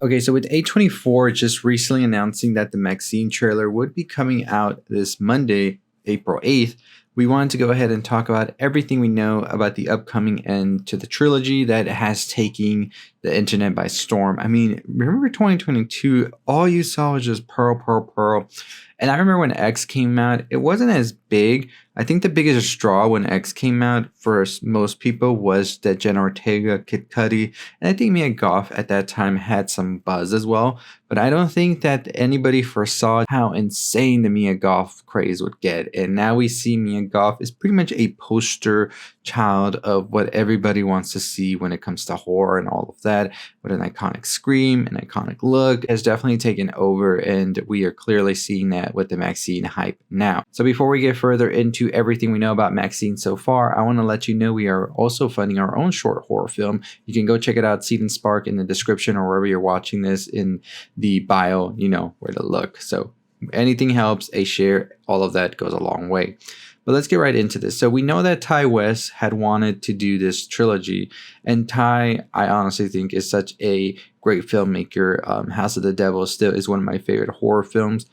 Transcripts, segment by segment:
Okay, so with A24 just recently announcing that the MaXXXine trailer would be coming out this Monday, April 8th, we wanted to go ahead and talk about everything we know about the upcoming end to the trilogy that has taken the internet by storm. I mean, remember 2022, all you saw was just Pearl, Pearl, Pearl. And I remember when X came out, it wasn't as big. I think the biggest straw when X came out for most people was that Jenna Ortega, Kid Cudi, and I think Mia Goth at that time had some buzz as well. But I don't think that anybody foresaw how insane the Mia Goth craze would get. And now we see Mia Goth is pretty much a poster child of what everybody wants to see when it comes to horror and all of that. With an iconic scream, an iconic look has definitely taken over, and we are clearly seeing that with the MaXXXine hype now. So before we get further into everything we know about MaXXXine so far, I want to let you know we are also funding our own short horror film. You can go check it out, Seed and Spark, in the description or wherever you're watching this in the bio, you know where to look. So anything helps, a share, all of that goes a long way. But let's get right into this. So we know that Ty West had wanted to do this trilogy, and Ty, I honestly think, is such a great filmmaker. House of the Devil still is one of my favorite horror films,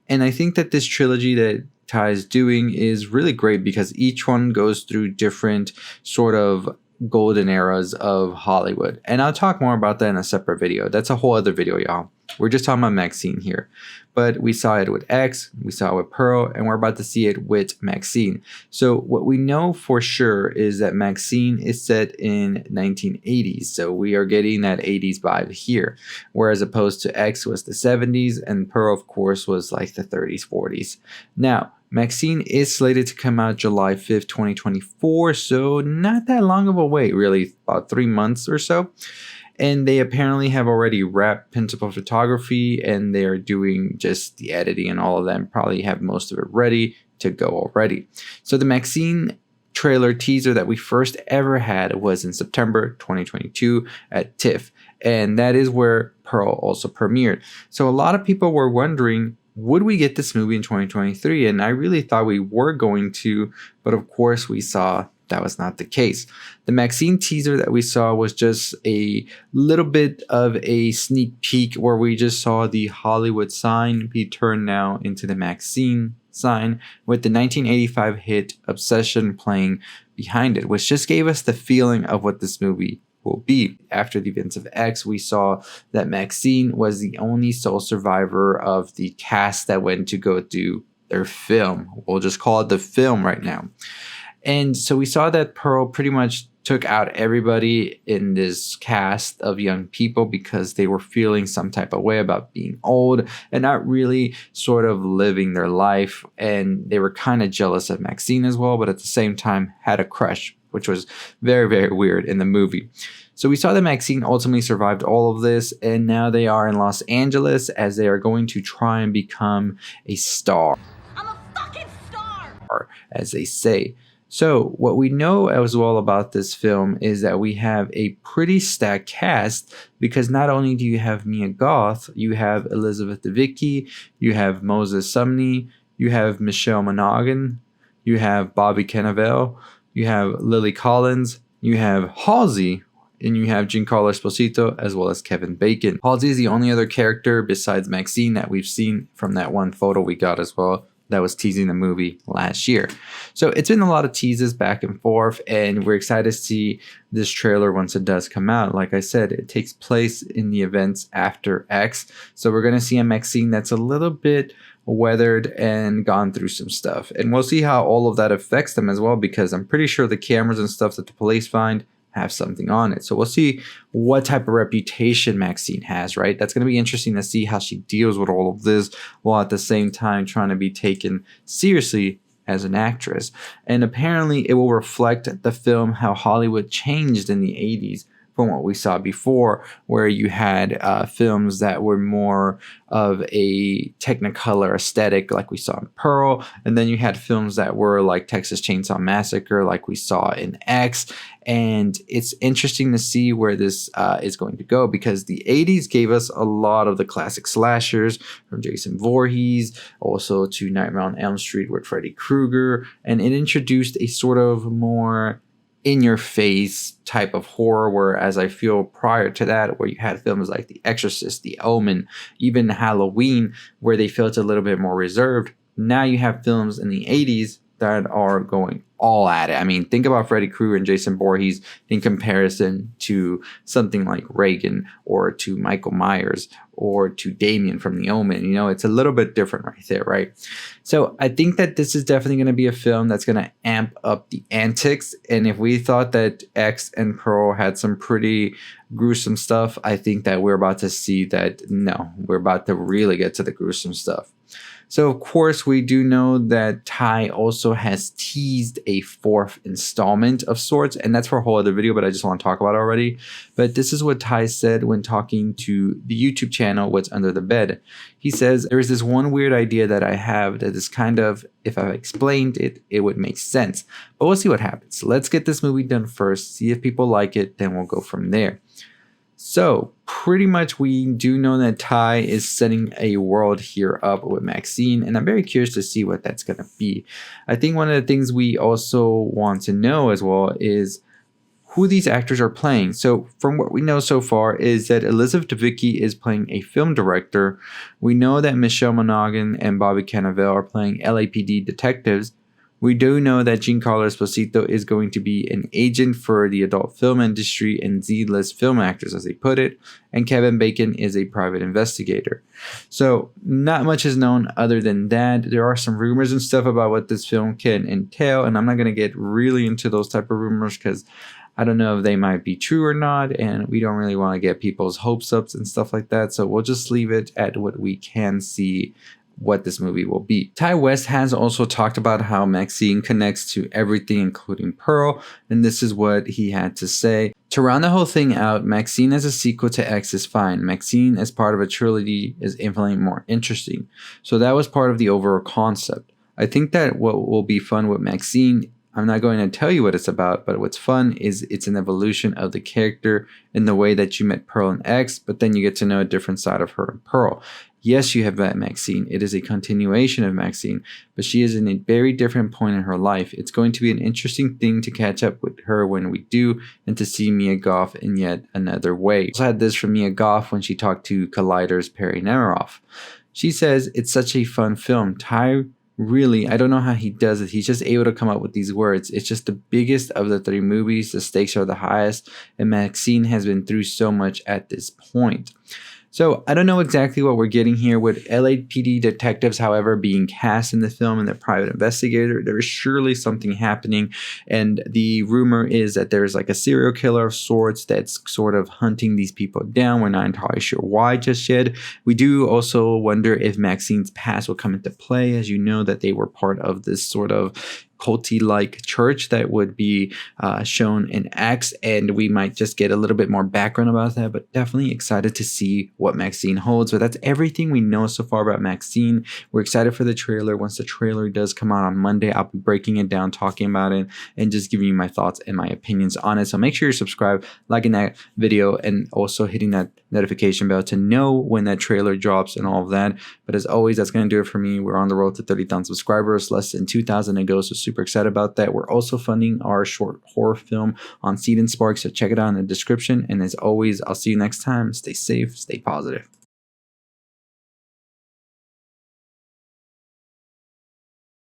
and I think that this trilogy that Ty is doing is really great because each one goes through different sort of golden eras of Hollywood, and I'll talk more about that in a separate video. That's a whole other video, y'all. We're just talking about MaXXXine here. But we saw it with X, we saw it with Pearl, and we're about to see it with MaXXXine. So what we know for sure is that MaXXXine is set in 1980s. So we are getting that 80s vibe here. Whereas opposed to X was the 70s, and Pearl, of course, was like the 30s, 40s. Now, MaXXXine is slated to come out July 5th, 2024. So not that long of a wait, really, about 3 months or so. And they apparently have already wrapped principal photography, and they are doing just the editing and all of that, and probably have most of it ready to go already. So the MaXXXine trailer teaser that we first ever had was in September 2022 at TIFF, and that is where Pearl also premiered. So a lot of people were wondering, would we get this movie in 2023? And I really thought we were going to, but of course we saw that was not the case. The MaXXXine teaser that we saw was just a little bit of a sneak peek where we just saw the Hollywood sign be turned now into the MaXXXine sign with the 1985 hit Obsession playing behind it, which just gave us the feeling of what this movie will be. After the events of X, we saw that MaXXXine was the only sole survivor of the cast that went to go do their film. We'll just call it the film right now. And so we saw that Pearl pretty much took out everybody in this cast of young people because they were feeling some type of way about being old and not really sort of living their life. And they were kind of jealous of Maxine as well, but at the same time had a crush, which was very, very weird in the movie. So we saw that Maxine ultimately survived all of this, and now they are in Los Angeles as they are going to try and become a star. I'm a fucking star, as they say. So what we know as well about this film is that we have a pretty stacked cast, because not only do you have Mia Goth, you have Elizabeth Debicki, you have Moses Sumney, you have Michelle Monaghan, you have Bobby Cannavale, you have Lily Collins, you have Halsey, and you have Giancarlo Esposito, as well as Kevin Bacon. Halsey is the only other character besides Maxine that we've seen from that one photo we got as well that was teasing the movie last year. So it's been a lot of teases back and forth, and we're excited to see this trailer once it does come out. Like I said, it takes place in the events after X. So we're going to see a MaXXXine that's a little bit weathered and gone through some stuff. And we'll see how all of that affects them as well, because I'm pretty sure the cameras and stuff that the police find have something on it. So we'll see what type of reputation MaXXXine has, right? That's going to be interesting to see how she deals with all of this while at the same time trying to be taken seriously as an actress. And apparently it will reflect the film how Hollywood changed in the 80s from what we saw before, where you had films that were more of a Technicolor aesthetic like we saw in Pearl, and then you had films that were like Texas Chainsaw Massacre like we saw in X. And it's interesting to see where this is going to go, because the 80s gave us a lot of the classic slashers from Jason Voorhees, also to Nightmare on Elm Street with Freddy Krueger, and it introduced a sort of more in your face type of horror, whereas I feel prior to that, where you had films like The Exorcist, The Omen, even Halloween, where they felt a little bit more reserved. Now you have films in the 80s that are going all at it. I mean, think about Freddy Krueger and Jason Voorhees in comparison to something like Reagan or to Michael Myers or to Damien from The Omen. You know, it's a little bit different right there, right? So I think that this is definitely going to be a film that's going to amp up the antics. And if we thought that X and Pearl had some pretty gruesome stuff, I think that we're about to see that, no, we're about to really get to the gruesome stuff. So, of course, we do know that Ty also has teased a 4th installment of sorts, and that's for a whole other video, but I just want to talk about it already. But this is what Ty said when talking to the YouTube channel, What's Under the Bed. He says, there is this one weird idea that I have that is kind of, if I explained it, it would make sense. But we'll see what happens. Let's get this movie done first, see if people like it, then we'll go from there. So pretty much we do know that Ty is setting a world here up with Maxine, and I'm very curious to see what that's going to be. I think one of the things we also want to know as well is who these actors are playing. So from what we know so far is that Elizabeth Debicki is playing a film director. We know that Michelle Monaghan and Bobby Cannavale are playing LAPD detectives. We do know that Giancarlo Esposito is going to be an agent for the adult film industry and Z-list film actors, as they put it, and Kevin Bacon is a private investigator. So not much is known other than that. There are some rumors and stuff about what this film can entail, and I'm not going to get really into those type of rumors because I don't know if they might be true or not, and we don't really want to get people's hopes up and stuff like that. So we'll just leave it at what we can see what this movie will be. Ty West has also talked about how Maxine connects to everything, including Pearl, and this is what he had to say. To round the whole thing out, Maxine as a sequel to X is fine. Maxine as part of a trilogy is infinitely more interesting. So that was part of the overall concept. I think that what will be fun with Maxine, I'm not going to tell you what it's about, but what's fun is it's an evolution of the character in the way that you met Pearl and X, but then you get to know a different side of her and Pearl. Yes, you have met Maxine. It is a continuation of Maxine, but she is in a very different point in her life. It's going to be an interesting thing to catch up with her when we do, and to see Mia Goth in yet another way. I also had this from Mia Goth when she talked to Collider's Perry Nemiroff. She says, it's such a fun film. Ty really, I don't know how he does it. He's just able to come up with these words. It's just the biggest of the 3 movies. The stakes are the highest, and Maxine has been through so much at this point. So I don't know exactly what we're getting here with LAPD detectives, however, being cast in the film and the private investigator. There is surely something happening, and the rumor is that there's like a serial killer of sorts that's sort of hunting these people down. We're not entirely sure why just yet. We do also wonder if Maxine's past will come into play, as you know that they were part of this sort of culty-like church that would be shown in X, and we might just get a little bit more background about that, but definitely excited to see what Maxine holds. But that's everything we know so far about Maxine. We're excited for the trailer. Once the trailer does come out on Monday, I'll be breaking it down, talking about it, and just giving you my thoughts and my opinions on it. So make sure you're subscribed, liking that video, and also hitting that notification bell to know when that trailer drops and all of that. But as always, that's going to do it for me. We're on the road to 30,000 subscribers, less than 2,000 to go, so super excited about that. We're also funding our short horror film on Seed and Spark, so check it out in the description. And as always, I'll see you next time. Stay safe, stay positive.